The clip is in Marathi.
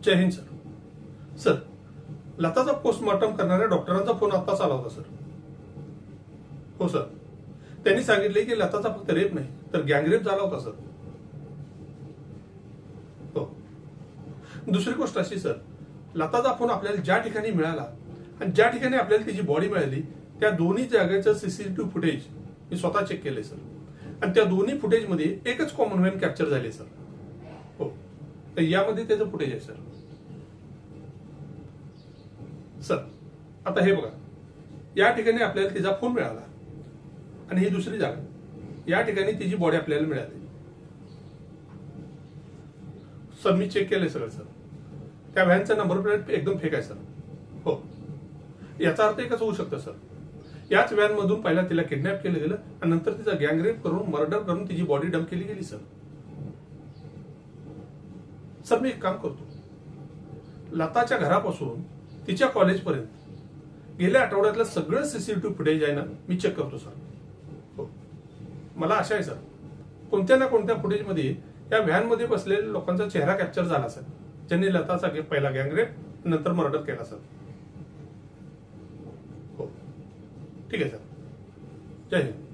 जय हिंद सर. सर, लताचा पोस्टमॉर्टम करणाऱ्या डॉक्टरांचा फोन आत्ताच आला होता सर. हो सर, त्यांनी सांगितले की लताचा फक्त रेप नाही तर गँगरेप झाला होता सर. हो. दुसरी गोष्ट अशी सर, लताचा फोन आपल्याला ज्या ठिकाणी मिळाला आणि ज्या ठिकाणी आपल्याला तिची बॉडी मिळाली त्या दोन्ही जागेचं सीसीटीव्ही फुटेज मी स्वतः चेक केले सर. आणि त्या दोन्ही फुटेजमध्ये एकच कॉमन मॅन कॅप्चर झाले सर. हो, तर यामध्ये त्याचं फुटेज आहे सर. सर, आता हे बघा, या ठिकाणी आपल्याला तिचा फोन मिळाला आणि ही दुसरी जागा, या ठिकाणी तिची बॉडी आपल्याला मिळाली सर. मी चेक केलंय सगळं सर. त्या व्हॅनचा नंबर प्लेट एकदम फेक आहे सर. हो, याचा अर्थ एकच होऊ शकतं सर, याच व्हॅन मधून पहिला तिला किडनॅप केलं गेलं आणि नंतर तिचा गँगरेप करून मर्डर करून तिची बॉडी डंप केली गेली सर. सर, मी एक काम करतो, लताच्या घरापासून तिच्या कॉलेजपर्यंत गेल्या आठवड्यातलं सगळं सीसीटीव्ही फुटेज आहे ना, मी चेक करतो सर. हो, मला आशा आहे सर, कोणत्या ना कोणत्या फुटेजमध्ये या व्हॅनमध्ये बसलेल्या लोकांचा चेहरा कॅप्चर झाला सर, ज्यांनी लताचा पहिला गँगरेप नंतर मर्डर केला सर. हो, ठीक आहे सर. जय हिंद.